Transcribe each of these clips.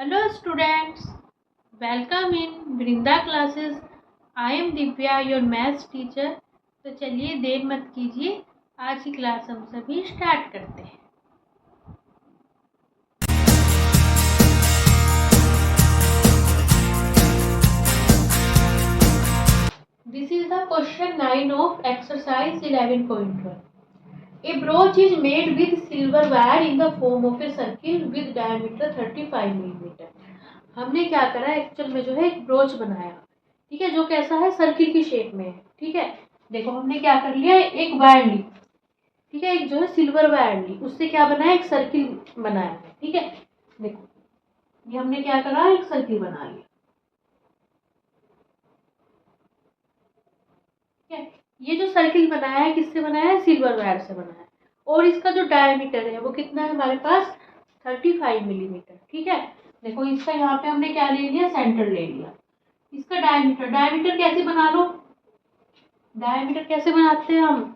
Hello students, welcome in Brinda classes. I am Divya, your maths teacher. तो चलिए देर मत कीजिए, आज की क्लास हम सभी स्टार्ट करते हैं। This is the question 9 of exercise 11.1. A brooch is made with silver wire in the form of a circle with diameter 35 mm. हमने क्या करा, एक्चुअल में जो है एक ब्रोच बनाया, ठीक है, जो कैसा है, सर्किल की शेप में है। ठीक है, देखो हमने क्या कर लिया, एक वायर ली, ठीक है, एक जो है सिल्वर वायर ली, उससे क्या बनाया, एक सर्किल बनाया है। ठीक है, देखो ये हमने क्या करा, एक सर्किल बना लिया। ठीक है, ये जो सर्किल बनाया है किससे बनाया है, सिल्वर वायर से बनाया है। और इसका जो डायमीटर है वो कितना है हमारे पास, 35 मिलीमीटर। ठीक है, देखो इसका यहाँ पे हमने क्या ले लिया, सेंटर ले लिया। इसका डायमीटर, डायमीटर कैसे बना लो, डायमीटर कैसे बनाते हैं हम,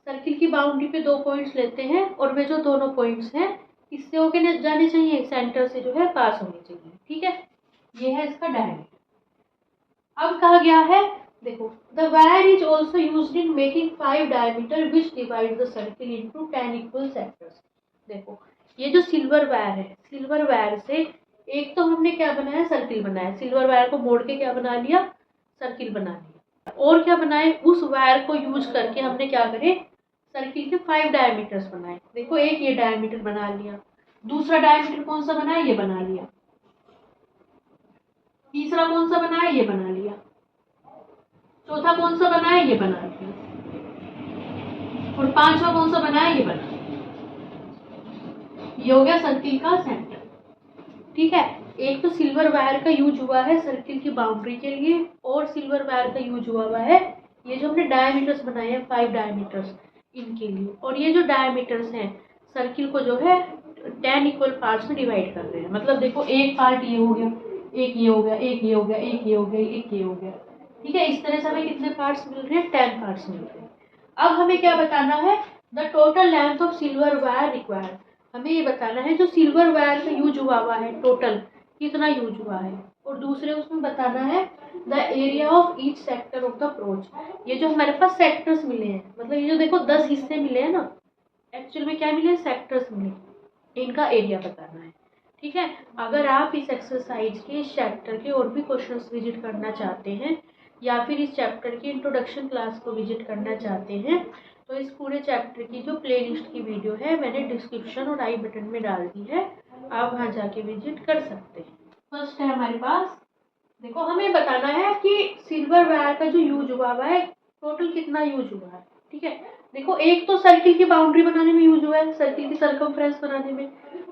सर्किल की बाउंड्री पे दो पॉइंट्स लेते हैं और वे जो दोनों पॉइंट्स हैं किससे होके जाने चाहिए, सेंटर से जो है पास होने चाहिए। ठीक है, ये है इसका डायमीटर। अब कहा गया है, देखो the wire is also used in making 5 diameter which divide the circle into 10 equal sectors. देखो ये जो सिल्वर वायर है, सिल्वर वायर से एक तो हमने क्या बनाया, सर्किल बनाया, सिल्वर वायर को मोड़ के क्या बना लिया, सर्किल बना लिया। और क्या बनाए, उस वायर को यूज करके हमने क्या करे, सर्किल के 5 डायमीटर्स बनाए। देखो एक ये डायमीटर बना लिया, दूसरा डायमीटर कौन सा बनाया, ये बना लिया, तीसरा कौन सा बनाया, ये बना लिया, चौथा कौन सा बनाया, ये बना लिया, और पांचवा कौन सा बनाया, ये बना लिया। ये हो गया सर्किल का सेंटर। ठीक है, एक तो सिल्वर वायर का यूज हुआ है सर्किल की बाउंड्री के लिए, और सिल्वर वायर का यूज हुआ है ये जो हमने डायमीटर्स बनाए हैं, 5 डायमीटर्स, इनके लिए। और ये जो डायमीटर्स हैं सर्किल को जो है 10 इक्वल पार्ट्स में डिवाइड कर रहे हैं। मतलब देखो एक पार्ट ये हो गया, एक ये हो गया, एक ये हो गया, एक ये हो गया, एक ये हो गया। ठीक है, इस तरह से हमें कितने पार्ट्स मिल रहे हैं, 10 पार्ट्स मिल रहे हैं। अब हमें क्या बताना है, the total length of silver wire required. हमें ये बताना है जो सिल्वर वायर का यूज हुआ है टोटल कितना यूज हुआ है, और दूसरे उसमें बताना है the area of each sector of the broach. ये जो हमारे पास सेक्टर्स मिले हैं, मतलब ये जो देखो 10 हिस्से मिले हैं ना, एक्चुअल में क्या मिले, सेक्टर्स मिले, इनका एरिया बताना है। ठीक है, अगर आप इस एक्सरसाइज के इस चैप्टर के और भी क्वेश्चंस विजिट करना चाहते हैं, या फिर इस चैप्टर की इंट्रोडक्शन क्लास को विजिट करना चाहते हैं, तो इस पूरे चैप्टर की जो प्लेलिस्ट की वीडियो है मैंने डिस्क्रिप्शन और आई बटन में डाल दी है, आप वहाँ जाके विजिट कर सकते हैं। फर्स्ट है हमारे पास, देखो हमें बताना है कि सिल्वर वायर का जो यूज हुआ है टोटल कितना यूज हुआ है। ठीक है, देखो एक तो सर्किल की बाउंड्री बनाने में यूज हुआ है, सर्किल की सर्कमफ्रेंस बनाने में।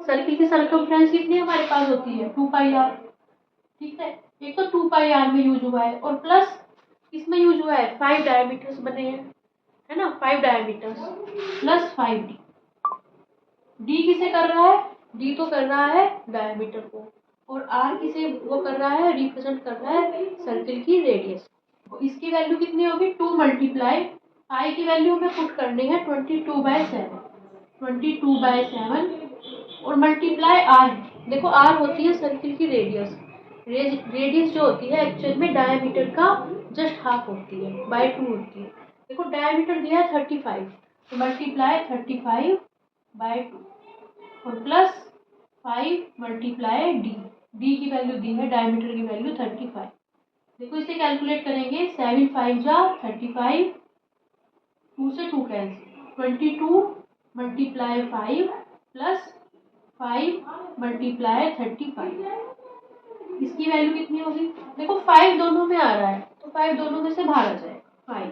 सर्किल की सर्कमफ्रेंस कितनी हमारे पास होती है, 2πr। ठीक है, एक तो 2πr में यूज हुआ है, और प्लस इसमें यूज हुआ है 5 डायमीटर्स बने हैं, है ना, 5 डायमीटर्स प्लस 5d। डी किसे कर रहा है, डी तो कर रहा है डायमीटर को, और आर किसे वो कर रहा है, रिप्रेजेंट कर रहा है सर्किल की रेडियस। इसकी वैल्यू कितनी होगी, 2 मल्टीप्लाई आई की वैल्यू हमें पुट करनी है 22/7, 22/7, और मल्टीप्लाई आर। देखो आर होती है सर्किल की रेडियस, रेडियस जो होती है एक्चुअल में डायमीटर का जस्ट हाफ होती है, बाय 2 होती है। देखो डायमीटर दिया है 35, तो मल्टीप्लाई 35/2, और प्लस 5 मल्टीप्लाई डी, डी की वैल्यू दी है, डायमीटर की वैल्यू 35। देखो इसे कैलकुलेट करेंगे, 7 5 जा 35, 2 से 2 कैंसिल, 22 मल्टीप्लाई 5 प्लस 5 मल्टीप्लाई 35। इसकी वैल्यू कितनी होगी, देखो 5 दोनों में आ रहा है तो 5 दोनों में से बाहर आ जाएगा, 5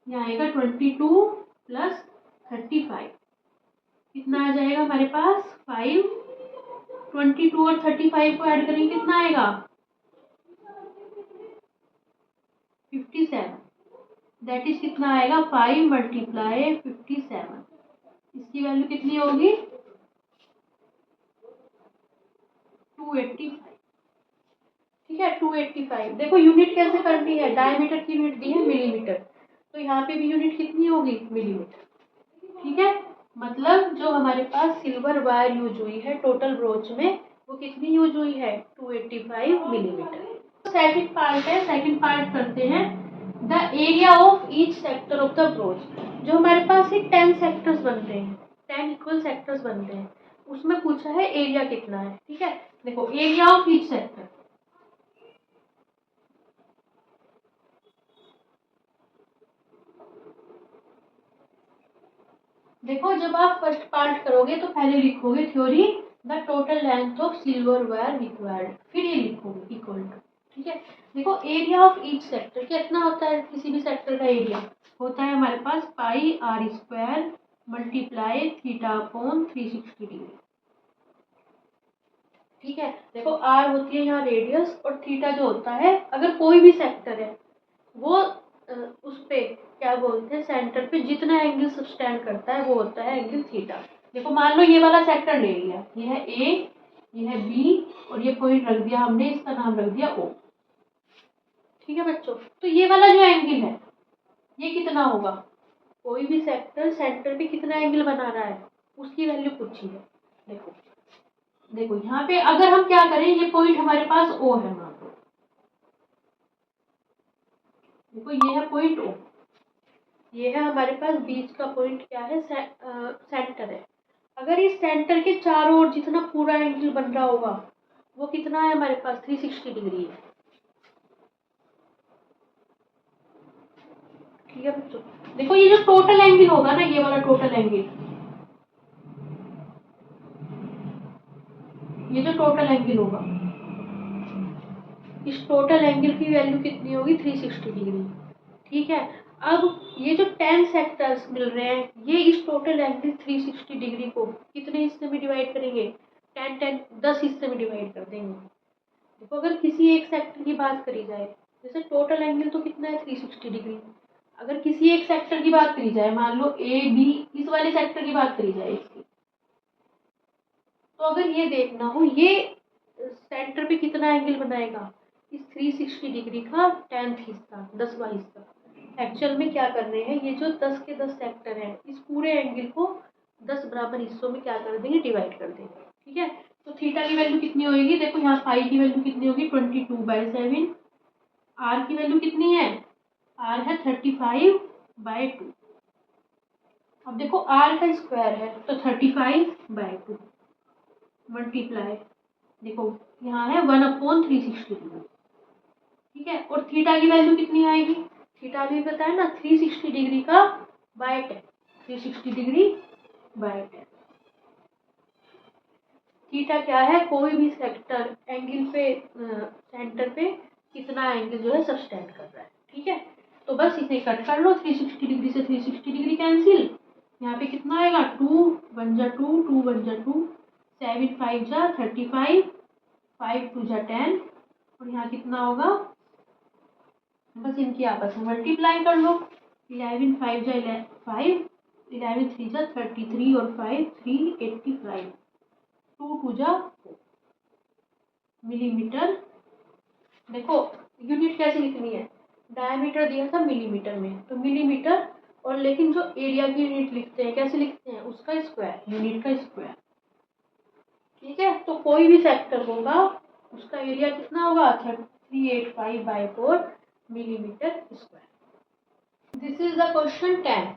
यहाँ आएगा 22 प्लस 35, कितना आ जाएगा हमारे पास 5, 22 और 35 को ऐड करेंगे कितना आएगा 57, दैट इज कितना आएगा 5 मल्टीप्लाई 57। इसकी वैल्यू कितनी होगी 285। ठीक है, 285। देखो यूनिट कैसे करनी है, डायमीटर की यूनिट दी है मिलीमीटर, तो यहाँ पे भी यूनिट कितनी होगी, मिलीमीटर। ठीक है, मतलब जो हमारे पास सिल्वर वायर यूज हुई है टोटल ब्रोच में वो कितनी यूज हुई है, 285 मिलीमीटर। सेकंड पार्ट है, सेकंड पार्ट करते हैं, the area of each sector of the broach. जो हमारे पास एक 10 सेक्टर्स बन रहे हैं, 10 इक्वल सेक्टर्स बन रहे हैं, उसमें पूछा है एरिया कितना है। ठीक है, देखो एरिया ऑफ ईच सेक्टर, देखो जब आप फर्स्ट पार्ट करोगे तो पहले लिखोगे theory the total length of silver wire required, फिर ये लिखोगे इक्वल टू। ठीक है, देखो एरिया ऑफ ईच सेक्टर कितना होता है, किसी भी सेक्टर का एरिया होता है हमारे पास pi r square multiply theta upon 360 degree. ठीक है, देखो आर होती है यहाँ रेडियस और थीटा जो होता है, अगर कोई भी सेक्टर है वो उस पे क्या बोलते हैं, सेंटर पे जितना एंगल सब्सटेंड करता है वो होता है एंगल थीटा। देखो मान लो ये वाला सेक्टर ले लिया, ये है ए, ये है बी और ये पॉइंट रख दिया हमने, इसका नाम रख दिया ओ। ठीक है बच्चों, तो ये वाला जो एंगल है ये कितना होगा, कोई भी सेक्टर सेंटर पे कितना एंगल बना रहा है उसकी वैल्यू पूछी है। देखो देखो यहाँ पे अगर हम क्या करें, ये पॉइंट हमारे पास ओ है, मान लो देखो ये है पॉइंट ओ, ये है हमारे पास बीच का पॉइंट क्या है, सेंटर है। अगर इस सेंटर के चारों ओर जितना पूरा एंगल बन रहा होगा वो कितना है हमारे पास, 360 डिग्री है। ठीक है बच्चों, देखो ये जो टोटल एंगल होगा ना, ये वाला टोटल एंगल, ये जो टोटल एंगल होगा, इस टोटल एंगल की वैल्यू कितनी होगी, 360 डिग्री। ठीक है, अब ये जो 10 सेक्टर्स मिल रहे हैं, ये इस टोटल एंगल 360 डिग्री को कितने हिस्से में डिवाइड करेंगे, 10 हिस्से में डिवाइड कर देंगे। देखो अगर किसी एक सेक्टर की बात करी जाए, जैसे टोटल एंगल तो कितना है 360 डिग्री, अगर किसी एक सेक्टर की बात करी जाए, मान लो ए बी, इस वाले सेक्टर की बात करी जाए इसकी, तो अगर ये देखना हो ये सेंटर पे कितना एंगल बनाएगा, इस 360 डिग्री का 10th हिस्सा, 10वां हिस्सा। एक्चुअल में क्या कर रहे हैं, ये जो 10 के 10 सेक्टर है, इस पूरे एंगल को 10 बराबर हिस्सों में क्या कर देंगे, डिवाइड कर देंगे। ठीक है, तो थीटा की वैल्यू कितनी होगी, देखो यहाँ फाई की वैल्यू कितनी होगी, 22/7। आर की वैल्यू कितनी है, आर है 35/2। अब देखो आर का स्क्वायर है तो 35/2 मल्टीप्लाई, देखो यहाँ है 1/360 डिग्री। ठीक है, और थीटा की वैल्यू कितनी आएगी, थीटा भी पता है ना, 360 डिग्री का बाय 10, 360 डिग्री बाय 10। थीटा क्या है, कोई भी सेक्टर एंगल पे सेंटर पे कितना एंगल जो है सब्सटेंड कर रहा है। ठीक है, तो बस इसे कट कर लो, 360 डिग्री से 360 डिग्री कैंसिल, यहाँ पे कितना आएगा, 2 1 जा 2, 2 1 जा 2, 7 5 जा 35, 5 2 जा 10, और यहाँ कितना होगा, बस इनकी आपस में मल्टीप्लाई कर लो, 11 5 जा 5, 11 3 जा 33 और 5 3 85, 2 2 जा 4 मिलीमीटर। देखो यूनिट कैसे लिखनी है, डायमीटर दिया था मिलीमीटर में, तो मिलीमीटर, और लेकिन जो एरिया की यूनिट लिखते हैं कैसे लिखते हैं, उसका स्क्वायर, यूनिट का स्क्वायर। ठीक है, तो कोई भी सेक्टर होगा उसका एरिया कितना होगा, 385/4 millimetre square. This is the question 10।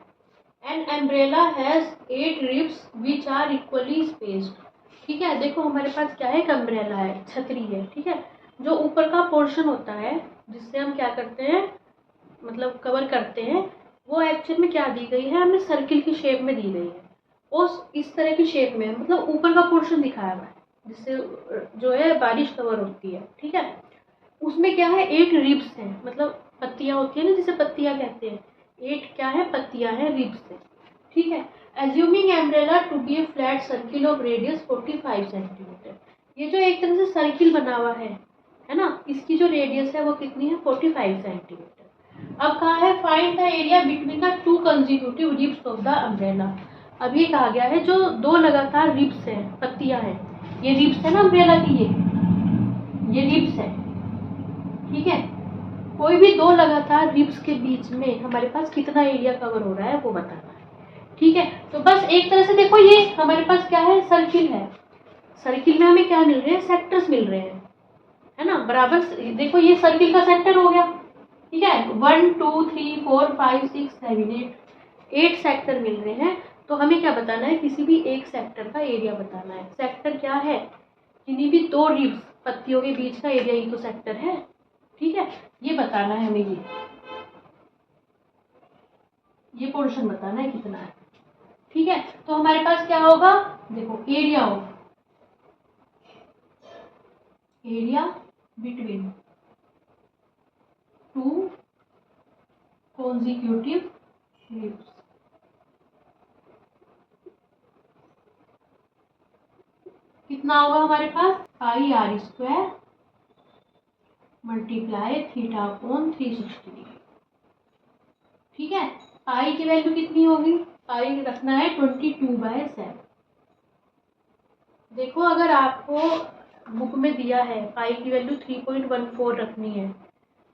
An umbrella has 8 ribs which are equally spaced. ठीक है, देखो हमारे पास क्या है, एक अम्ब्रेला है, छतरी है। ठीक है, जो ऊपर का पोर्शन होता है जिससे हम क्या करते हैं, मतलब कवर करते हैं, वो एक्चुअल में क्या दी गई है, हमें सर्किल की शेप में दी गई है, उस इस तरह की शेप में, मतलब ऊपर का पोर्शन दिखाया हुआ है जिससे जो है बारिश कवर होती है। ठीक है, उसमें क्या है, 8 रिब्स हैं, मतलब पत्तियां होती है ना, जिसे पत्तियां कहते हैं, 8 क्या है, पत्तियां हैं, रिब्स है। ठीक है, assuming umbrella to be a flat circle of radius 45 centimetre. ये जो एक तरह से सर्किल बना हुआ है ना, इसकी जो रेडियस है वो कितनी है, 45 सेंटीमीटर। अब कहा है find the area between the 2 consecutive ribs of the umbrella. अब ये कहा गया है जो 2 लगातार रिब्स हैं, पत्तियां हैं, ये रिब्स है ना अम्ब्रेला की, ये रिब्स है। ठीक है, कोई भी 2 लगातार रिब्स के बीच में हमारे पास कितना एरिया कवर हो रहा है वो बताना है। ठीक है, तो बस एक तरह से देखो ये हमारे पास क्या है, सर्किल है। सर्किल में हमें क्या मिल रहे हैं, सेक्टर्स मिल रहे हैं, है ना, बराबर। देखो ये सर्किल का सेक्टर हो गया, ठीक है, 1 2 3 4 5 6 7 8 सेक्टर मिल रहे हैं। तो हमें क्या बताना है, किसी भी एक सेक्टर का एरिया बताना है। सेक्टर क्या है, किन्हीं भी दो रिब्स पत्तियों के बीच का एरिया ही तो सेक्टर है, ठीक है। ये बताना है हमें, ये पोर्शन बताना है कितना है, ठीक है। तो हमारे पास क्या होगा, देखो area between two consecutive ribs, कितना होगा हमारे पास, pi r square multiply theta upon 360 degree, ठीक है। पाई की वैल्यू कितनी होगी, पाई रखना है 22/7। देखो अगर आपको बुक में दिया है पाई की वैल्यू 3.14 रखनी है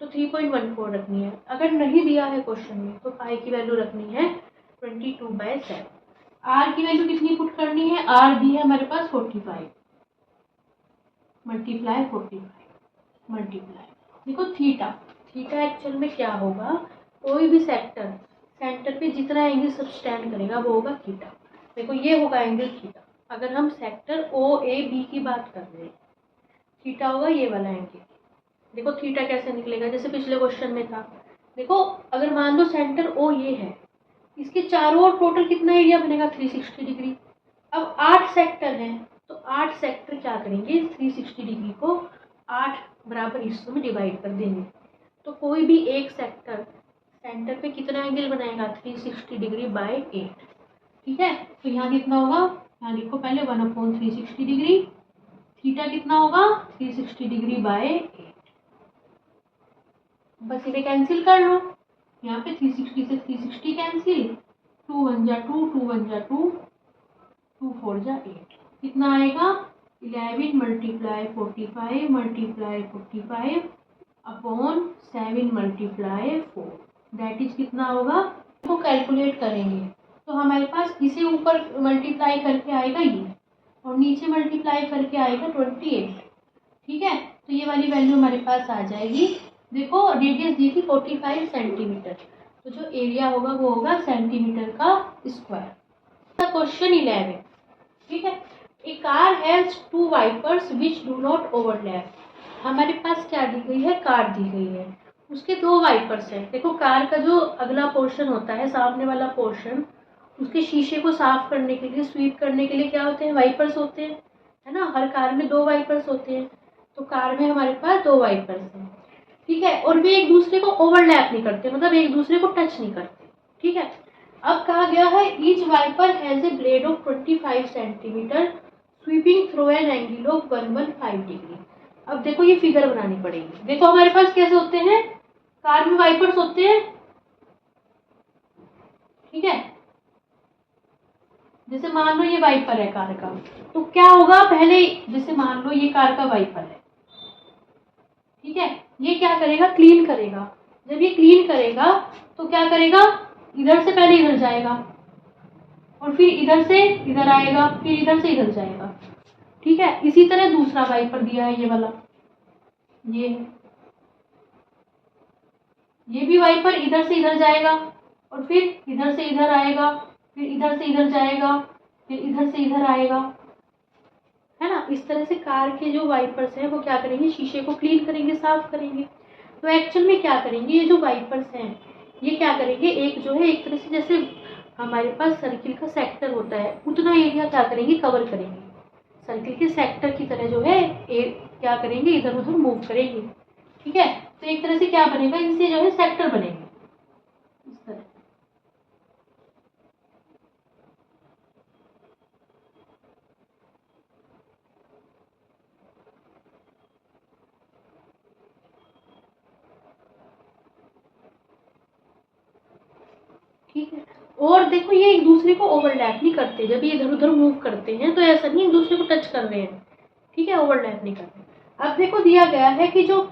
तो 3.14 रखनी है, अगर नहीं दिया है क्वेश्चन में तो पाई की वैल्यू रखनी है 22/7। आर की वैल्यू कितनी पुट करनी है, आर दी है हमारे पास 45 मल्टीप्लाई 45 मल्टीप्लाई, देखो थीटा एक्चुअल में क्या होगा, कोई भी सेंटर पे जितना एंगल सबस्टेंड करेगा वो होगा थीटा। देखो ये होगा एंगल थीटा, अगर हम सेक्टर ओ ए बी की बात कर रहे हैं, थीटा होगा ये वाला एंगल। देखो थीटा कैसे निकलेगा, जैसे पिछले क्वेश्चन में था। देखो अगर मान लो सेंटर ओ ये है, इसके चारों ओर टोटल कितना एरिया बनेगा, 360 डिग्री। अब 8 सेक्टर हैं तो 8 सेक्टर क्या करेंगे, 360 डिग्री को 8 बराबर हिस्सों में डिवाइड कर देंगे। तो कोई भी एक सेक्टर सेंटर पे कितना एंगल बनाएगा, 360 डिग्री बाय 8, ठीक है। तो यहाँ कितना होगा, यहाँ लिखो पहले 1/360 डिग्री, थीटा कितना होगा 360 डिग्री बाय 8, बस इन्हें कैंसिल कर लो। यहाँ पे 360 से 360 कैंसिल, 2 1 जा 2, 2 1 जा 2, 2 4 जा 8, कितना आएगा 11 multiply 45 multiply 45 upon 7 multiply 4, that is कितना होगा, तो कैलकुलेट करेंगे तो हमारे पास इसे ऊपर मल्टीप्लाई करके आएगा ये, और नीचे मल्टीप्लाई करके आएगा 28, ठीक है। तो ये वाली वैल्यू हमारे पास आ जाएगी। देखो रेडियस दी थी 45 सेंटीमीटर, तो जो एरिया होगा वो होगा सेंटीमीटर का स्क्वायर। क्वेश्चन 11, ठीक है। A car has 2 wipers which do not overlap. हमारे पास क्या दी गई है, कार दी गई है, उसके 2 वाइपर्स हैं। देखो कार का जो अगला पोर्शन होता है, सामने वाला पोर्शन, उसके शीशे को साफ करने के लिए, स्वीप करने के लिए क्या होते हैं, वाइपर्स होते हैं, है ना। हर कार में 2 वाइपर्स होते हैं, तो कार में हमारे पास 2 वाइपर्स हैं, ठीक है। और वे एक दूसरे को ओवरलैप नहीं करते, मतलब एक दूसरे को टच नहीं करते, ठीक है। अब कहा गया है each wiper has a blade of 25 centimetre sweeping through an angle of 115 degree. अब देखो ये फिगर बनानी पड़ेगी। देखो हमारे पास कैसे होते हैं, कार में वाइपर्स होते हैं, ठीक है। जैसे मान लो ये वाइपर है कार का, तो क्या होगा, पहले जैसे मान लो ये कार का वाइपर है, ठीक है, ये क्या करेगा, क्लीन करेगा। जब ये क्लीन करेगा तो क्या करेगा, इधर से पहले इधर जाएगा, और फिर इधर से इधर आएगा, फिर इधर से इधर जाएगा, ठीक है। इसी तरह दूसरा वाइपर दिया है ये वाला, ये भी वाइपर इधर से इधर जाएगा, और फिर इधर से इधर आएगा, फिर इधर से इधर जाएगा, फिर इधर से इधर आएगा, है ना। इस तरह से कार के जो वाइपर्स हैं वो क्या करेंगे, शीशे को क्लीन करेंगे, साफ करेंगे। तो एक्चुअल में क्या करेंगे, ये जो वाइपर्स हैं ये क्या करेंगे, एक जो है एक तरह से जैसे हमारे पास सर्किल का सेक्टर होता है उतना एरिया क्या करेंगे, कवर करेंगे। सर्किल के सेक्टर की तरह जो है क्या करेंगे, इधर उधर मूव करेंगे, ठीक है। तो एक तरह से क्या बनेगा, इनसे जो है सेक्टर बनेंगे इस तरह। ठीक है, और देखो ये एक दूसरे को ओवरलैप नहीं करते, जब ये इधर उधर मूव करते हैं तो ऐसा नहीं एक दूसरे को टच कर रहे हैं, ठीक है, ओवरलैप नहीं करते। अब देखो दिया गया है कि जो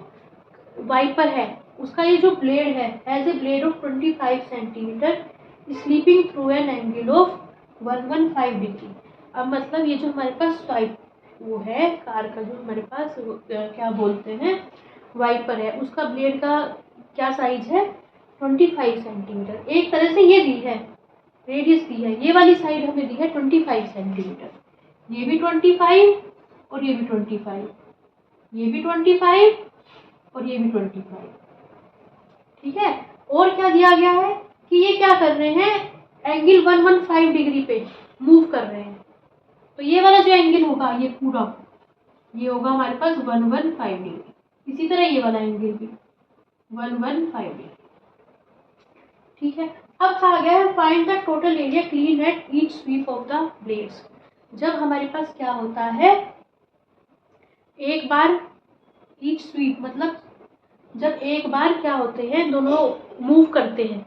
वाइपर है उसका ये जो ब्लेड है as a blade of 25 centimetre sleeping through an angle of 115 degree. अब मतलब ये जो हमारे पास वो है कार का जो हमारे पास क्या बोलते हैं वाइपर है, उसका ब्लेड का क्या साइज है 25 सेंटीमीटर। एक तरह से ये दी है रेडियस दी है, ये वाली साइड हमें दी है 25 सेंटीमीटर, ये भी 25 और ये भी 25, ये भी 25 और ये भी 25। ठीक है, और क्या दिया गया है कि ये क्या कर रहे हैं एंगल 115 डिग्री पे मूव कर रहे हैं। तो ये वाला जो एंगल होगा ये पूरा ये होगा हमारे पास 115 डिग्री। इसी तरह ये वाला एंगल भी 115 डिग्री। ठीक है, अब कहा गया है find the total area clean at each sweep of the blades. जब हमारे पास क्या होता है एक बार ईच स्वीप मतलब जब एक बार क्या होते हैं दोनों मूव करते हैं,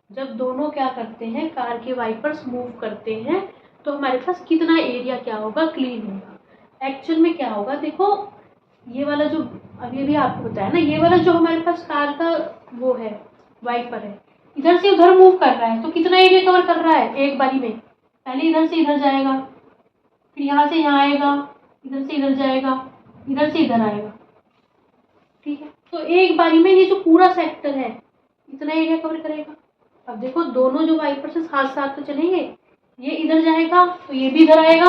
जब दोनों क्या करते हैं कार के वाइपर्स मूव करते हैं तो हमारे पास कितना एरिया क्या होगा क्लीन होगा। एक्चुअल में क्या होगा देखो, ये वाला जो अभी भी आपको बताया ना, ये वाला जो हमारे पास कार का वो है वाइपर है, इधर से उधर मूव कर रहा है तो कितना एरिया कवर कर रहा है एक बारी में। पहले इधर से इधर जाएगा, फिर यहाँ से यहाँ आएगा, इधर से इधर जाएगा, इधर से इधर आएगा। ठीक है, तो एक बारी में ये जो पूरा सेक्टर है इतना एरिया कवर करेगा। अब देखो दोनों जो वाइपर से साथ साथ तो चलेंगे, ये इधर जाएगा तो ये भी इधर आएगा,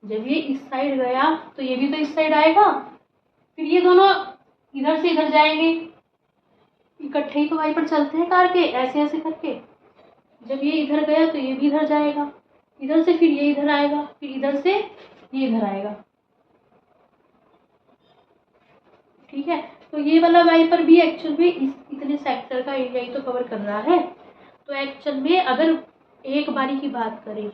जब ये इस साइड गया तो ये भी तो इस साइड आएगा, फिर ये दोनों इधर से इधर जाएंगे, इकट्ठे ही तो वाइपर चलते हैं कार के ऐसे ऐसे करके। जब ये इधर गया तो ये भी इधर जाएगा, इधर से फिर ये इधर आएगा, फिर इधर से ये इधर आएगा। ठीक है, तो ये वाला वाइपर भी एक्चुअल में इतने सेक्टर का एरिया ही तो कवर कर रहा है। तो एक्चुअल में अगर एक बारी की बात करें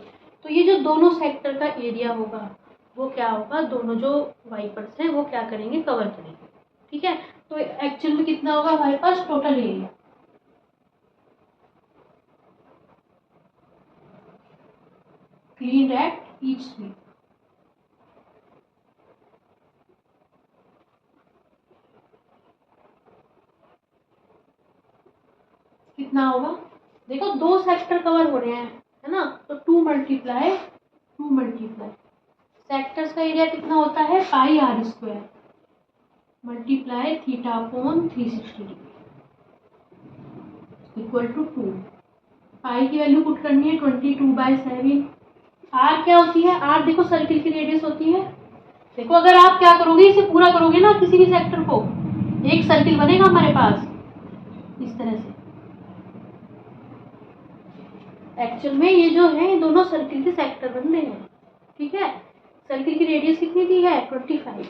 तो ये जो दोनों सेक्टर का एरिया होगा वो क्या होगा, दोनों जो वाइपर्स हैं वो क्या करेंगे कवर करेंगे। ठीक है, तो एक्चुअल में कितना होगा हमारे पास total area clean at each sweep. कितना होगा देखो, दो सेक्टर कवर हो रहे हैं है ना, तो 2 मल्टीप्लाई सेक्टर्स का एरिया कितना होता है pi r square multiply theta upon 360 degree equal to 2। Pi की वैल्यू पुट करनी है 22/7। आर क्या होती है, आर देखो सर्किल की रेडियस होती है। देखो अगर आप क्या करोगे इसे पूरा करोगे ना किसी भी सेक्टर को, एक सर्किल बनेगा हमारे पास इस तरह से। एक्चुअल में ये जो है दोनों सर्किल के सेक्टर बन रहे हैं। ठीक है, सर्किल की रेडियस कितनी दी है 25।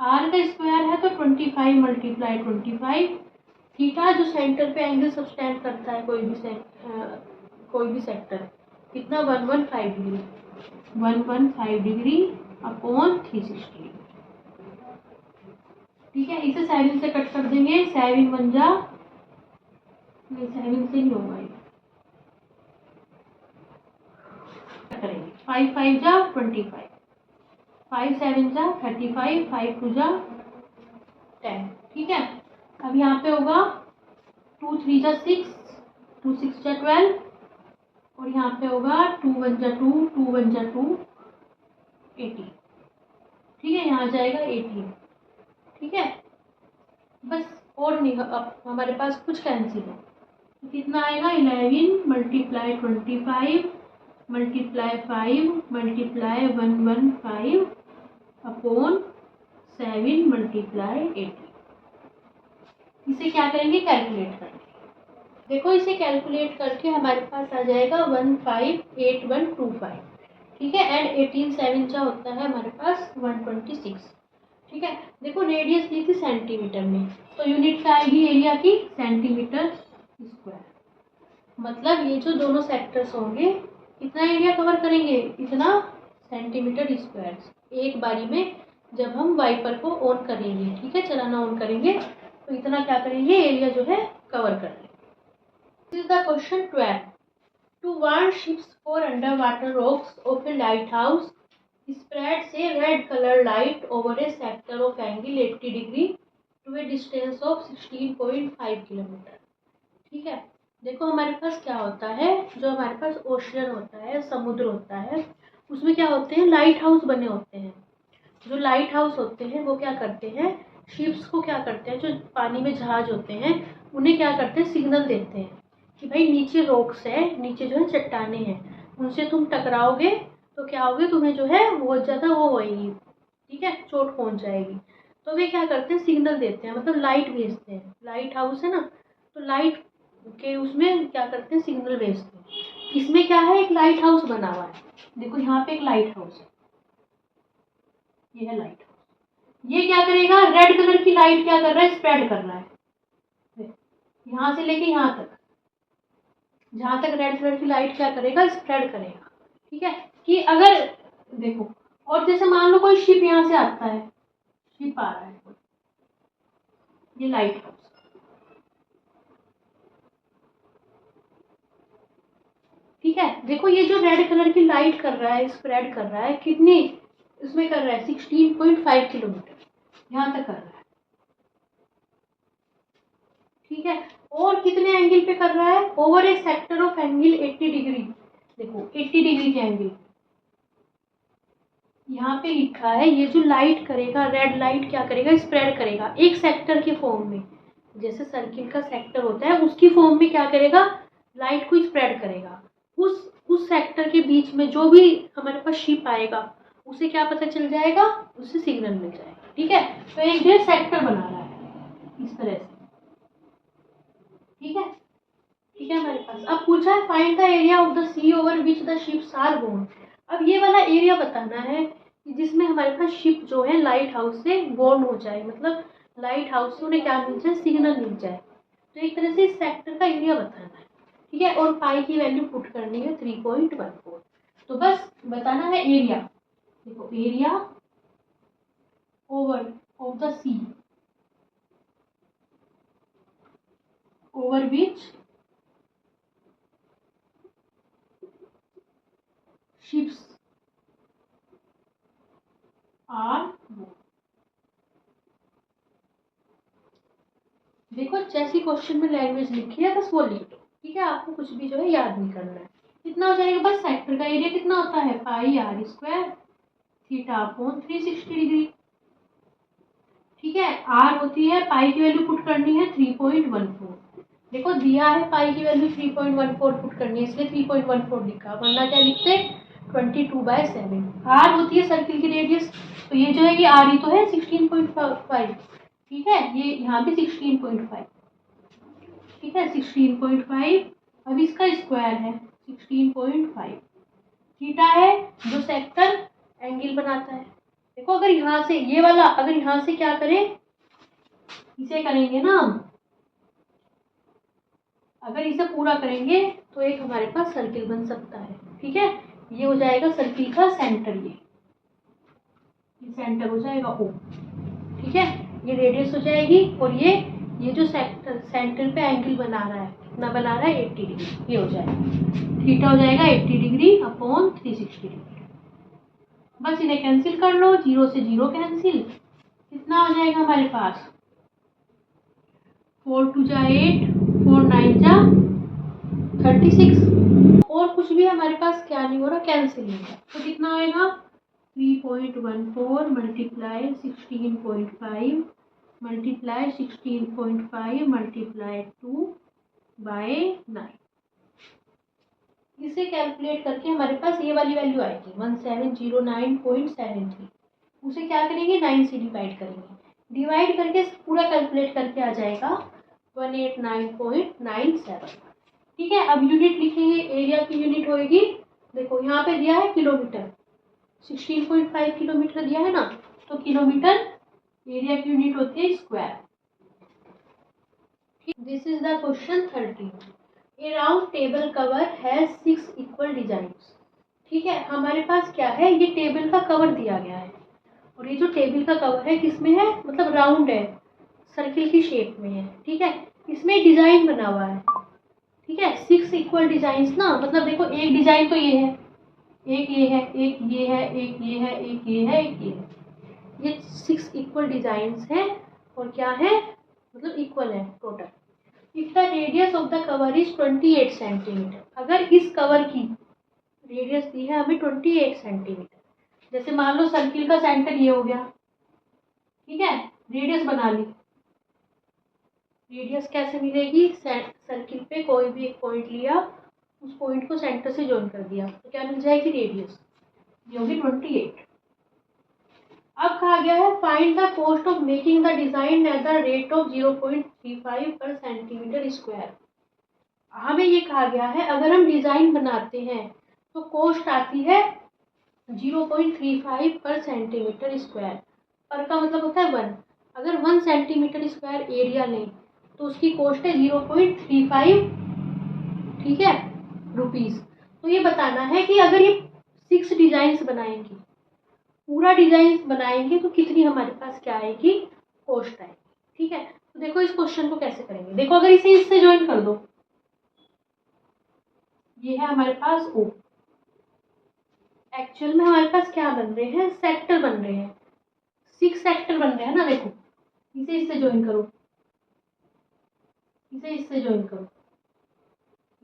आर का स्क्वायर है तो 25 मल्टीप्लाई 25। थीटा जो सेंटर पे एंगल सबस्टैंड करता है कोई भी सेक्टर कितना 115 डिग्री अपॉन 360। ठीक है, इसे 7 से कट कर देंगे, 7 1 जा नहीं 7 से नहीं होगा ये, करेंगे 5 5 जा 25, 5 7 जा 35, 5 2 जा 10। ठीक है, अब यहाँ पे होगा 2 3 जा 6, 2 6 जा 12 और यहाँ पे होगा 2 1 जा 2, 2 1 जा 2 18। ठीक है, यहाँ जाएगा 18। ठीक है, बस और नहीं, अब हमारे पास कुछ कैंसिल है तो कितना आएगा 11 multiply 25 multiply 5 multiply 115 upon 7 multiply 18। इसे क्या करेंगे कैलकुलेट करेंगे। देखो इसे कैलकुलेट करके हमारे पास आ जाएगा 158125। ठीक है, एंड 18 7 का होता है हमारे पास 126। ठीक है, देखो रेडियस दी थी सेंटीमीटर में तो यूनिट क्या आएगी एरिया की सेंटीमीटर स्क्वायर। मतलब ये जो दोनों सेक्टर्स होंगे कितना एरिया कवर करेंगे, इतना सेंटीमीटर स्क्वायर एक बारी में जब हम वाइपर को ऑन करेंगे। ठीक है, चलाना ऑन करेंगे तो इतना क्या करेंगे एरिया जो है कवर कर लेंगे। This is the question 12। To warn ships for underwater rocks of a lighthouse spreads a red color light over a sector of angle 80 degree to a distance of 16.5 kilometre. ठीक है, देखो हमारे पास क्या होता है, जो हमारे पास ओशियन होता है, समुद्र होता है, उसमें क्या होते हैं, लाइट हाउस बने होते हैं। जो लाइट हाउस होते हैं वो क्या करते हैं, शिप्स को क्या करते हैं, जो पानी में जहाज होते हैं उन्हें क्या करते हैं, सिग्नल देते हैं कि भाई नीचे रॉक्स है, नीचे जो है चट्टाने हैं, उनसे तुम टकराओगे तो क्या होगे, तुम्हें जो है बहुत ज़्यादा वो होएगी, ठीक है, चोट पहुंच जाएगी। तो वे क्या करते हैं, सिग्नल देते हैं, मतलब लाइट भेजते हैं। लाइट हाउस है ना, तो लाइट के उसमें क्या करते हैं, सिग्नल भेजते हैं। इसमें क्या है, एक लाइट हाउस बना हुआ है। देखो यहाँ पे एक लाइट हाउस है, ये है लाइट हाउस। ये क्या करेगा, रेड कलर की लाइट क्या कर रहा है, स्प्रेड कर रहा है, यहाँ से लेके यहाँ तक, जहां तक रेड कलर की लाइट क्या करेगा, स्प्रेड करेगा। ठीक है, कि अगर देखो, और जैसे मान लो कोई शिप यहाँ से आता है, शिप आ रहा है, ये लाइट हाउस, ठीक है। देखो ये जो रेड कलर की लाइट कर रहा है, स्प्रेड कर रहा है, कितनी इसमें कर रहा है, 16.5 किलोमीटर यहाँ तक कर रहा है, ठीक है। और कितने एंगल पे कर रहा है, over A sector of angle 80 degree. देखो 80 डिग्री के एंगल, यहाँ पे लिखा है, ये जो लाइट करेगा, रेड लाइट क्या करेगा, स्प्रेड करेगा एक सेक्टर के फॉर्म में, जैसे सर्किल का सेक्टर होता है उसकी फॉर्म में क्या करेगा, लाइट को स्प्रेड करेगा। उस सेक्टर के बीच में जो भी हमारे पास शिप आएगा उसे क्या पता चल जाएगा, उसे सिग्नल मिल जाएगा, ठीक है। तो एक जो सेक्टर बना रहा है इस तरह से, ठीक है, ठीक है। हमारे पास अब पूछा है find the area of the sea over which the ships are borne. अब ये वाला एरिया बताना है कि जिसमें हमारे पास शिप जो है लाइट हाउस से बोर्न हो जाए, मतलब लाइट हाउस से उन्हें क्या मिल जाए, सिग्नल मिल जाए। तो एक तरह से इस सेक्टर का एरिया बताना है, ठीक है। और पाई की वैल्यू पुट करनी है 3.14। तो बस बताना है एरिया। देखो area over of the sea over which ships are borne. देखो जैसी क्वेश्चन में लैंग्वेज लिखी है बस वो लिख दो, ठीक है। आपको कुछ भी जो है याद नहीं करना है। कितना हो जाएगा, बस सेक्टर का एरिया कितना होता है, pi r square theta upon 360 degree, ठीक है। आर होती है, पाई की वैल्यू पुट करनी है 3.14। देखो दिया है पाई की वैल्यू 3.14 पुट करनी है, इसलिए 3.14 लिखा, वरना क्या लिखते 22/7। आर होती है सर्किल की रेडियस, तो ये जो है ये आर ही तो है 16.5, ठीक है। ये यहाँ पे 16.5, ठीक है 16.5। अब इसका स्क्वायर है 16.5, थीटा है जो सेक्टर एंगल बनाता है। देखो अगर यहाँ से ये वाला, अगर यहाँ से क्या करें, इसे करेंगे ना हम, अगर इसे पूरा करेंगे तो एक हमारे पास सर्किल बन सकता है, ठीक है। ये हो जाएगा सर्किल का सेंटर, ये सेंटर हो जाएगा ओ, ठीक है। ये रेडियस हो जाएगी, और ये जो सेंटर पे एंगल बना रहा है, कितना बना रहा है 80 डिग्री, ये हो जाएगा थीटा हो जाएगा 80 डिग्री अपॉन 360 डिग्री। बस इन्हें कैंसिल कर लो, 0 से 0 कैंसिल, कितना हो जाएगा हमारे पास 4 2 जा 8, 4 9 जा 36, और कुछ भी हमारे पास क्या नहीं हो रहा, कैंसिल नहीं हो रहा। तो कितना आएगा 3.14 मल्टीप्लाई 16.5 मल्टीप्लाई 16.5 मल्टीप्लाई 2/9। इसे कैलकुलेट करके हमारे पास ये वाली वैल्यू आएगी 1709.73। उसे क्या करेंगे, 9 से डिवाइड करेंगे, डिवाइड करके पूरा कैलकुलेट करके आ जाएगा 189.97, ठीक है। अब यूनिट लिखेंगे, एरिया की यूनिट होगी, देखो यहाँ पे दिया है किलोमीटर, 16.5 किलोमीटर दिया है ना, तो किलोमीटर एरिया की यूनिट होती है square. This is the question 13। A round table cover has 6 equal designs, ठीक है। हमारे पास क्या है, ये टेबल का कवर दिया गया है, और ये जो टेबल का कवर है किसमें है, मतलब राउंड है, सर्किल की शेप में है, ठीक है। इसमें डिजाइन बना हुआ है, ठीक है। 6 इक्वल डिजाइन ना, मतलब देखो एक डिजाइन तो ये है, एक ये है, एक ये है, एक ये है, एक ये है, एक ये है, ये 6 इक्वल डिजाइन है, और क्या है, मतलब इक्वल है total. If the radius of the cover is 28 centimetre, अगर इस कवर की रेडियस दी है हमें 28 सेंटीमीटर, जैसे मान लो सर्किल का सेंटर ये हो गया, ठीक है, रेडियस बना ली। रेडियस कैसे मिलेगी, सर्किल पे कोई भी एक पॉइंट लिया, उस पॉइंट को सेंटर से ज्वाइन कर दिया, तो क्या मिल जाएगी रेडियस, ये होगी 28। अब कहा गया है find the cost of making the design at the rate of 0.35 पर सेंटीमीटर स्क्वायर। हमें ये कहा गया है अगर हम डिजाइन बनाते हैं तो कॉस्ट आती है 0.35 पर सेंटीमीटर स्क्वायर। पर का मतलब होता है 1। अगर 1 सेंटीमीटर स्क्वायर एरिया लें तो उसकी कॉस्ट है 0.35, ठीक है, रुपीज। तो ये बताना है कि अगर ये 6 डिजाइन बनाएंगे, पूरा डिजाइन बनाएंगे तो कितनी हमारे पास क्या आएगी, कॉस्ट आएगी। ठीक है, तो देखो इस क्वेश्चन को कैसे करेंगे। देखो अगर इसे इससे ज्वाइन कर दो, ये है हमारे पास ओ, एक्चुअल में हमारे पास क्या बन रहे हैं, सेक्टर बन रहे हैं, 6 सेक्टर बन रहे हैं ना। देखो इसे इससे ज्वाइन करो, इसे इससे ज्वाइन करो,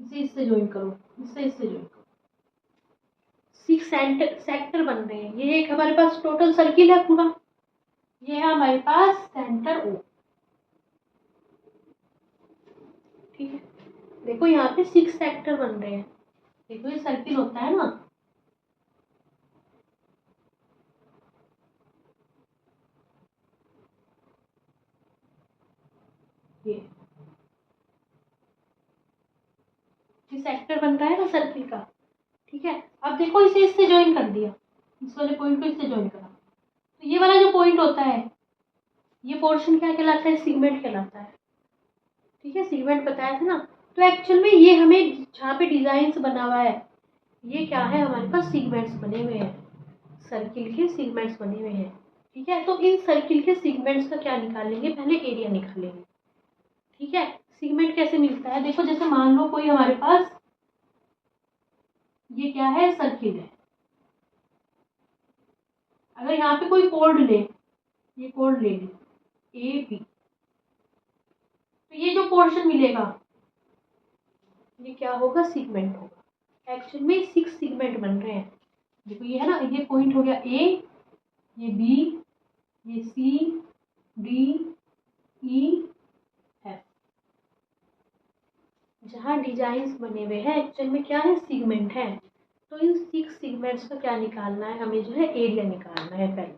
इसे इससे ज्वाइन करो, इसे इससे ज्वाइन करो, 6 सेक्टर बन रहे हैं। ये एक हमारे पास टोटल सर्किल है पूरा, ये है हमारे पास सेंटर ओ, ठीक है। देखो यहाँ पे 6 सेक्टर बन रहे हैं, देखो ये सर्किल होता है ना, ये सेक्टर बन रहा है ना सर्किल का, ठीक है। अब देखो इसे इससे ज्वाइन कर दिया, इस वाले पॉइंट को इससे ज्वाइन करा, तो ये वाला जो पॉइंट होता है, ये पोर्शन क्या कहलाता है, सेगमेंट कहलाता है, ठीक है। सेगमेंट बताया था ना। तो एक्चुअल में ये हमें जहाँ पे डिजाइन बना हुआ है, ये क्या है, हमारे पास सेगमेंट्स बने हुए हैं, सर्किल के सेगमेंट्स बने हुए हैं, ठीक है। तो इन सर्किल के सेगमेंट्स का क्या निकालेंगे, पहले एरिया निकालेंगे, ठीक है। सेगमेंट कैसे मिलता है, देखो जैसे मान लो कोई हमारे पास ये क्या है, सर्किल है। अगर यहाँ पे कोई कोड ले, ये कोड ले ली ए बी, तो ये जो पोर्शन मिलेगा ये क्या होगा, सेगमेंट होगा। एक्चुअल में 6 सेगमेंट बन रहे हैं। देखो ये है ना, ये पॉइंट हो गया ए, ये बी, ये सी, डी, ई, एफ। जहाँ डिजाइन बने हुए हैं एक्चुअल में क्या है, सेगमेंट है। तो इन 6 सेगमेंट्स का क्या निकालना है, हमें जो है एरिया निकालना है पहले,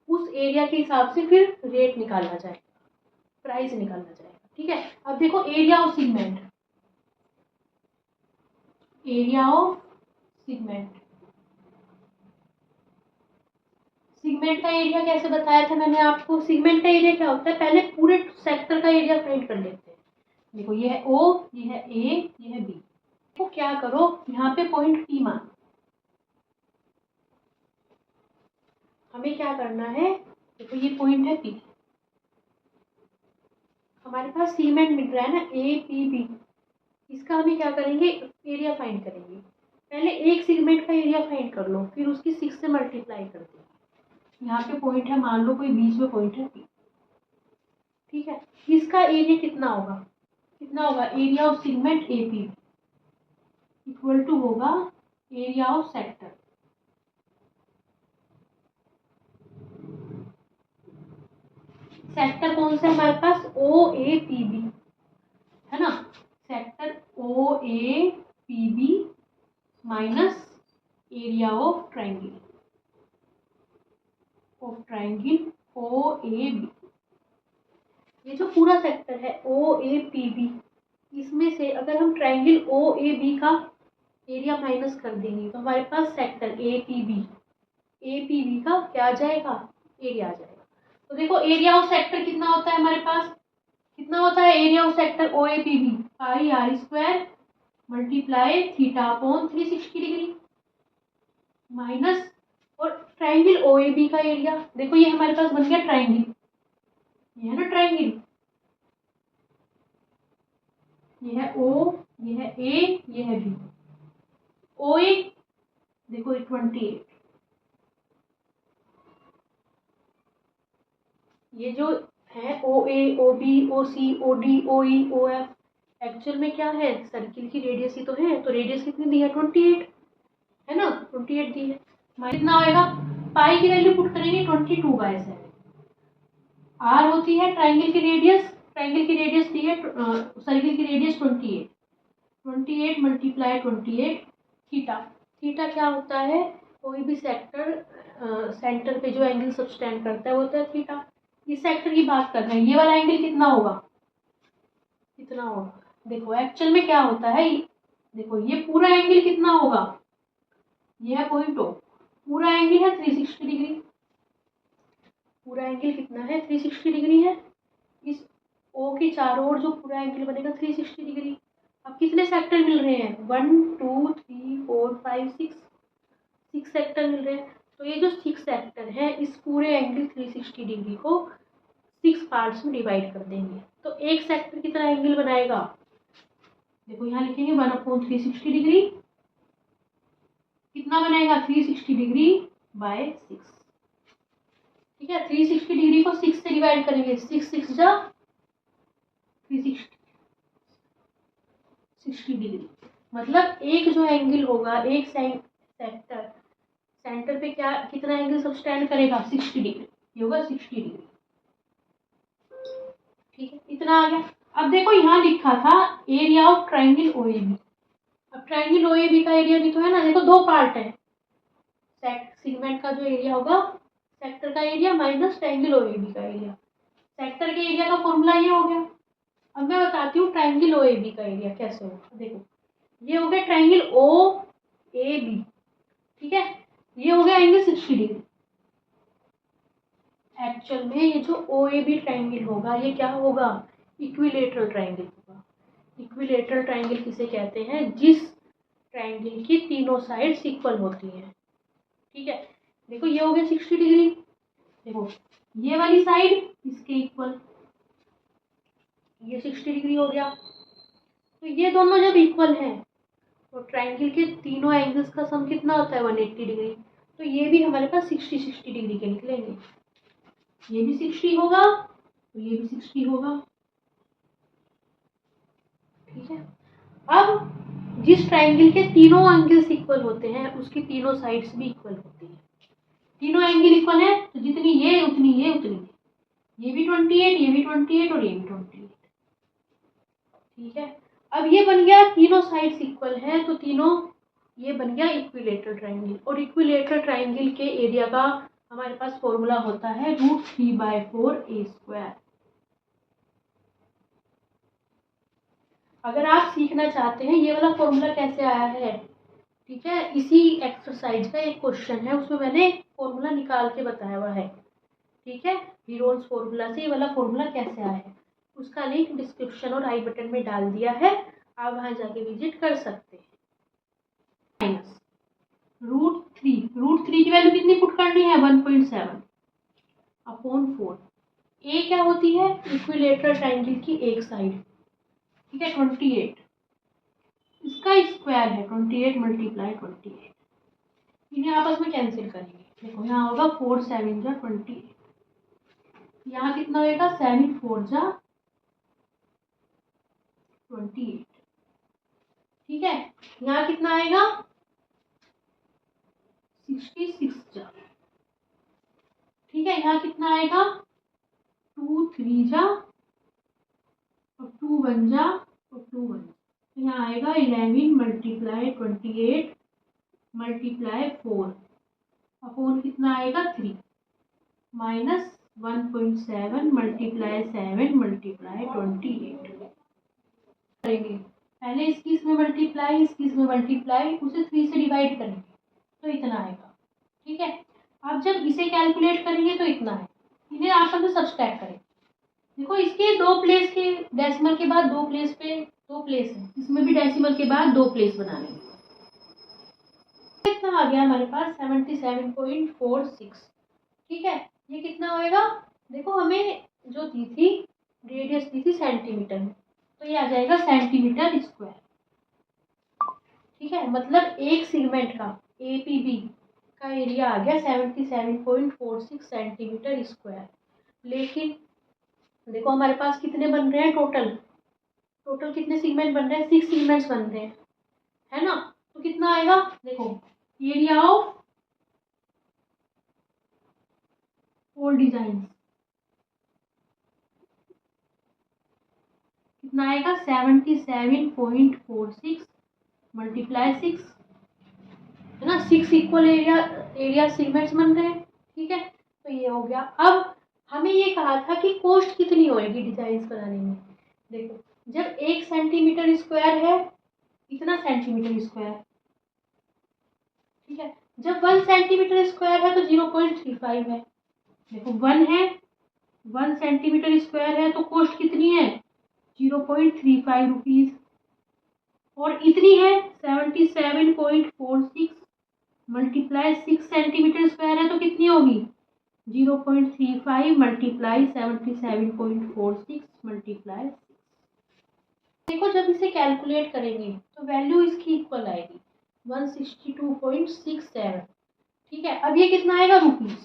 उस एरिया के हिसाब से फिर रेट निकालना जाएगा, प्राइस निकालना जाएगा, ठीक है। अब देखो area of segment, area of segment, segment का एरिया कैसे बताया था मैंने आपको, सेगमेंट का एरिया क्या होता है, पहले पूरे सेक्टर का एरिया फाइंड कर लेते हैं। देखो ये है ओ, ये है ए, ये है बी। तो क्या करो, यहाँ पे पॉइंट पी मान, हमें क्या करना है, देखो ये पॉइंट है पी, हमारे पास सेगमेंट मिल रहा है ना ए पी बी, इसका हमें क्या करेंगे, एरिया फाइंड करेंगे। पहले एक सेगमेंट का एरिया फाइंड कर लो, फिर उसकी 6 से मल्टीप्लाई कर दो। यहाँ पे पॉइंट है, मान लो कोई बीच में पॉइंट है पी, ठीक है। इसका एरिया कितना होगा, कितना होगा, area of segment A P equal to होगा एरिया ऑफ सेक्टर, सेक्टर कौन सा है हमारे पास, ओ ए पी बी, है ना। Sector O A P B minus area of triangle, O A B. ये जो पूरा सेक्टर है ओ ए पी बी, इसमें से अगर हम ट्राइंगल ओ ए बी का एरिया माइनस कर देंगे तो हमारे पास सेक्टर ए पी बी का क्या आ जाएगा, एरिया आ जाएगा। तो देखो एरिया ऑफ सेक्टर कितना होता है हमारे पास, कितना होता है area of sector O A P B, pi r square multiply theta upon 360 degree minus, और ट्राइंगल ओ ए बी का एरिया, देखो ये हमारे पास बन गया ट्राइंगल, ये है ना ट्राइंगल, ये है ओ, ये है ए, ये है बी। ओ ए देखो 28, ये जो है ओ ए, ओ बी, ओ सी, ओ डी, ओ ई, ओ एफ, एक्चुअल में क्या है, सर्किल की रेडियस ही तो है, तो रेडियस कितनी दी है 28 है ना, 28 दी है। कितना होएगा, पाई की वैल्यू पुट करेंगे 22/7। आर होती है ट्राइंगल की रेडियस, ट्राइंगल की रेडियस दी है, सर्किल की रेडियस 28, 28 मल्टीप्लाई 28 थीटा। थीटा क्या होता है, कोई भी सेक्टर सेंटर पे जो एंगल सबटेंड करता है वो होता है थीटा। इस सेक्टर की बात कर रहे हैं, ये वाला एंगल कितना होगा, कितना होगा, देखो एक्चुअल में क्या होता है, देखो ये पूरा एंगल कितना होगा, ये है पॉइंट ओ, पूरा एंगल है 360 डिग्री, पूरा एंगल कितना है 360 डिग्री है। इस ओ के चारों ओर जो पूरा एंगल बनेगा 360 डिग्री। अब कितने सेक्टर मिल रहे हैं, 1 2 3 4 5 6 सेक्टर मिल रहे हैं। तो ये जो 6 सेक्टर है, इस पूरे एंगल 360 डिग्री को 6 पार्ट्स में डिवाइड कर देंगे, तो एक सेक्टर कितना एंगल बनाएगा, देखो यहाँ लिखेंगे 1/360 डिग्री, कितना बनेगा 360 डिग्री बाय 6। ठीक है, 360 डिग्री को 6 से डिवाइड करेंगे, 6 6 जा 360 60 डिग्री। मतलब एक जो एंगल होगा, एक सेक्टर सेंटर पे क्या कितना एंगल सबटेंड करेगा 60 डिग्री, ये होगा 60 डिग्री। ठीक है, इतना आ गया। अब देखो यहाँ लिखा था एरिया ऑफ ट्राइंगल ओएबी। अब ट्राइंगल ओएबी का एरिया भी तो है ना, देखो दो पार्ट है, सेगमेंट का जो एरिया होगा, सेक्टर का एरिया माइनस ट्राइंगल ओएबी का एरिया। सेक्टर के एरिया का फॉर्मूला ये हो गया। अब मैं बताती हूँ ट्राइंगल ओएबी का एरिया कैसे होगा। देखो ये हो गया ट्राइंगल ओ ए बी, ठीक है, ये हो गया एंगल 60 डिग्री। एक्चुअल में ये जो ओ ए बी ट्राइंगल होगा, ये क्या होगा, इक्विलेटरल ट्राइंगल होगा। इक्विलेटरल ट्राइंगल किसे कहते हैं, जिस ट्राइंगल की तीनों साइड्स इक्वल होती हैं। ठीक है, देखो ये हो गया 60 डिग्री, देखो ये वाली साइड इसके इक्वल, ये 60 डिग्री हो गया। तो ये दोनों जब इक्वल हैं तो ट्राइंगल के तीनों एंगल्स का सम कितना होता है 180 डिग्री। तो ये भी हमारे पास 60 डिग्री के निकलेंगे, ये भी 60 होगा तो ये भी 60 होगा। ठीक है, अब जिस ट्राइंगल के तीनों एंगल्स इक्वल होते हैं उसकी तीनों साइड्स भी इक्वल होती है। तीनों एंगल इक्वल है तो जितनी ये उतनी ये उतनी ये भी 28, ये भी 28 और ये भी 28। ठीक है, अब ये बन गया तीनों साइड्स इक्वल है तो तीनों, ये बन गया इक्विलेटरल ट्राइंगल। और इक्विलेटरल ट्राइंगल के एरिया का हमारे पास फॉर्मूला होता है √3/4a²। अगर आप सीखना चाहते हैं ये वाला फॉर्मूला कैसे आया है, ठीक है, इसी एक्सरसाइज का एक क्वेश्चन है, उसमें मैंने फॉर्मूला निकाल के बताया हुआ है। ठीक है, हीरोन्स फॉर्मूला से ये वाला फॉर्मूला कैसे आया है, उसका लिंक डिस्क्रिप्शन और आई बटन में डाल दिया है, आप वहां जाके विजिट कर सकते हैं। माइनस √3 की वैल्यू कितनी पुट करनी है 1.7/4। ए क्या होती है, इक्विलेटरल ट्राइंगल की एक साइड, ठीक है 28, इसका स्क्वायर है 28 मल्टीप्लाई 28। इन्हें आपस में कैंसिल करेंगे, देखो यहाँ होगा 4 7 जा 28, यहाँ कितना होगा 7 4 जा 28। ठीक है, यहाँ कितना आएगा 66 जा, ठीक है, यहाँ कितना आएगा 2 3 जा और 2 1 जा और 2 1, तो यहाँ आएगा 11 मल्टीप्लाई 28 मल्टीप्लाई 4 अपॉन कितना आएगा 3 माइनस 1.7 मल्टीप्लाई 7 मल्टीप्लाई 28 करेंगे। पहले इसकी इसमें मल्टीप्लाई, इसकी इसमें मल्टीप्लाई, उसे 3 से डिवाइड करेंगे तो इतना आएगा। ठीक है, अब जब इसे कैलकुलेट करेंगे तो इतना है, इन्हें आपस में सब्सट्रैक्ट करें। देखो इसके दो प्लेस के डेसिमल के बाद दो प्लेस पे दो प्लेस है, इसमें भी डेसिमल के बाद दो प्लेस बना लेंगे। कितना आ गया हमारे पास 77.46। ठीक है, ये कितना होएगा, देखो हमें जो दी थी रेडियस दी थी सेंटीमीटर में, तो ये आ जाएगा सेंटीमीटर स्क्वायर। ठीक है, मतलब एक सेगमेंट का APB का एरिया आ गया 77.46 सेंटीमीटर स्क्वायर। लेकिन देखो हमारे पास कितने बन रहे हैं टोटल, टोटल कितने सेगमेंट बन रहे हैं? 6 सेगमेंट्स बन रहे हैं, है ना। तो कितना आएगा? देखो, एरिया ऑफ ऑल डिजाइन कितना आएगा? 77.46 मल्टीप्लाई 6, है ना। 6 इक्वल एरिया सेगमेंट्स बन रहे हैं, ठीक है। तो ये हो गया। अब हमें ये कहा था कि कॉस्ट कितनी होएगी डिजाइन बनाने में। देखो, जब 1 सेंटीमीटर स्क्वायर है, इतना सेंटीमीटर स्क्वायर, ठीक है। जब 1 सेंटीमीटर स्क्वायर है तो 0.35 है। देखो 1 है, 1 सेंटीमीटर स्क्वायर है तो कॉस्ट कितनी है? 0.35 रुपीज। और इतनी है 77.46 मल्टीप्लाई 6 सेंटीमीटर स्क्वायर है तो कितनी होगी? 0.35 मल्टीप्लाई 77.46 मल्टीप्लाई 6। देखो, जब इसे कैलकुलेट करेंगे तो वैल्यू इसकी इक्वल आएगी 162.67, ठीक है। अब ये कितना आएगा? रुपीज।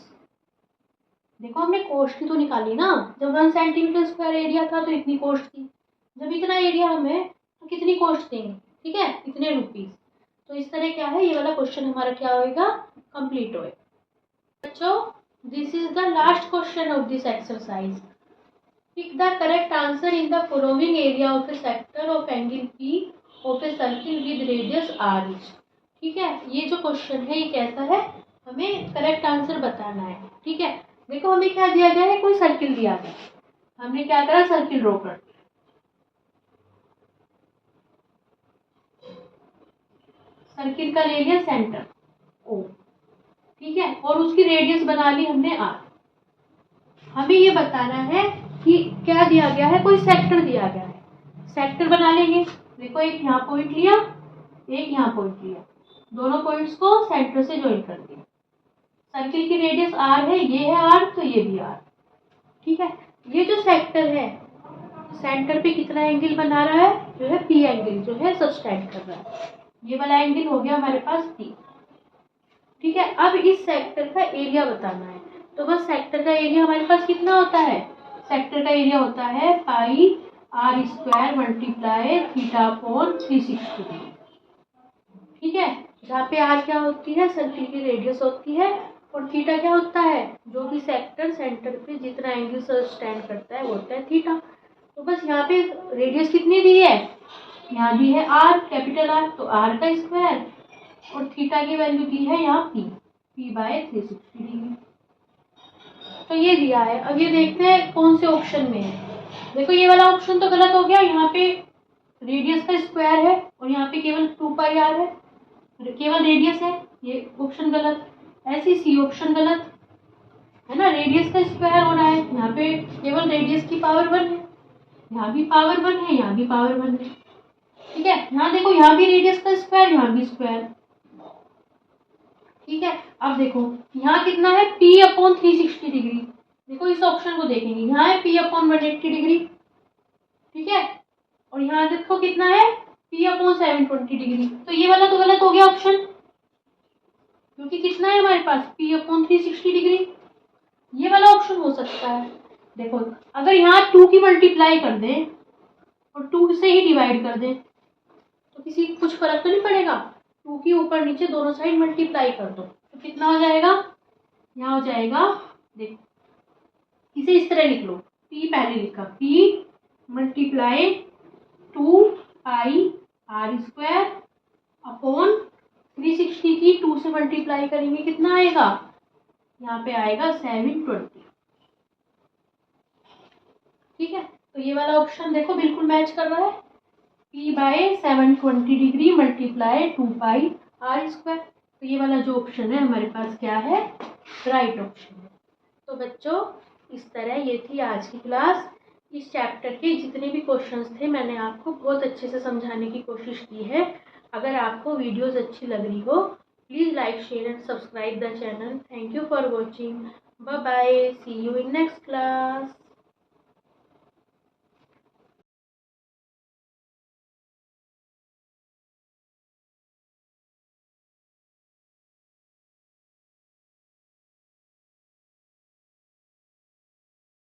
देखो, हमने कॉस्ट की तो निकाली ना। जब 1 सेंटीमीटर स्क्वायर एरिया था तो इतनी कॉस्ट थी। जब इतना एरिया हमें तो कितनी कॉस्ट देंगे? ठीक है, इतने रुपीज। तो इस तरह क्या है, ये वाला क्वेश्चन हमारा क्या होएगा? कंप्लीट होएगा। बच्चों, this is the last question of this exercise. Pick the correct answer in the following area of a sector of angle P of a circle with radius R is. ठीक है, ये जो question है ये कैसा है, हमें करेक्ट आंसर बताना है। ठीक है, देखो हमें क्या दिया गया है, कोई सर्किल दिया गया, हमने क्या करा, सर्किल ड्रॉ कर। सर्किल का ले लिया सेंटर ओ, ठीक है, और उसकी रेडियस बना ली हमने आर। हमें ये बताना है कि क्या दिया गया है, कोई सेक्टर दिया गया है, सेक्टर बना लेंगे। देखो, एक यहाँ पॉइंट लिया, एक यहाँ पॉइंट लिया, दोनों पॉइंट्स को सेंटर से ज्वाइन कर दिया। सर्किल की रेडियस आर है, ये है आर, तो ये भी आर। ठीक है, ये जो सेक्टर है, सेंटर पे कितना एंगल बना रहा है, जो है पी एंगल, जो है सब्सटेंड कर रहा है। ये वाला एंगल हो गया हमारे पास पी। ठीक है, अब इस सेक्टर का एरिया बताना है। तो बस सेक्टर का एरिया हमारे पास कितना होता है, सेक्टर का एरिया होता है pi r square multiply theta upon 360 degree. ठीक है, जहाँ पे आर क्या होती है, सर्किल की रेडियस होती है, और थीटा क्या होता है, जो भी सेक्टर सेंटर पे जितना एंगल सब्सटेंड करता है वो होता है थीटा। तो बस यहाँ पे रेडियस कितनी दी है, यहाँ दी है आर, कैपिटल आर, तो आर का स्क्वायर, और थीटा की वैल्यू दी है यहाँ पी बाय 360 डिग्री। तो ये दिया है। अब ये देखते हैं कौन से ऑप्शन में है। देखो, ये वाला ऑप्शन तो गलत हो गया, यहाँ पे रेडियस का स्क्वायर है और यहाँ पे केवल 2 पाई आर है, केवल रेडियस है, ये ऑप्शन गलत। ऐसी सी ऑप्शन गलत है ना, रेडियस का स्क्वायर होना है, यहाँ पे केवल रेडियस की पावर 1 है, यहाँ भी पावर 1 है, यहाँ भी पावर 1 है। ठीक है, यहाँ देखो, यहाँ भी रेडियस का स्क्वायर, यहाँ भी स्क्वायर। ठीक है, अब देखो यहाँ कितना है, P अपॉन 360 डिग्री। देखो इस ऑप्शन को देखेंगे, यहाँ है P अपॉन 180 डिग्री। ठीक है, और यहाँ देखो कितना है, P अपॉन 720 डिग्री। तो ये वाला तो गलत हो गया ऑप्शन, क्योंकि कितना है हमारे पास, P अपॉन 360 डिग्री। ये वाला ऑप्शन हो सकता है। देखो, अगर यहाँ 2 की मल्टीप्लाई कर दें और 2 से ही डिवाइड कर दें तो किसी कुछ फर्क तो नहीं पड़ेगा। 2 की ऊपर नीचे दोनों साइड मल्टीप्लाई कर दो तो कितना हो जाएगा, यहाँ हो जाएगा, देखो इसे इस तरह लिख लो, P पहले लिखा, P multiply 2 pi r square upon 360 की 2 से मल्टीप्लाई करेंगे, कितना आएगा, यहाँ पे आएगा 720। ठीक है, तो ये वाला ऑप्शन देखो बिल्कुल मैच कर रहा है, P by 720 degree multiply 2 pi r square. तो ये वाला जो ऑप्शन है हमारे पास क्या है, राइट ऑप्शन है। तो बच्चों, इस तरह ये थी आज की क्लास। इस चैप्टर के जितने भी क्वेश्चंस थे मैंने आपको बहुत अच्छे से समझाने की कोशिश की है। अगर आपको वीडियोस अच्छी लग रही हो, please like share and subscribe the channel. Thank you for watching, bye bye, see you in next class.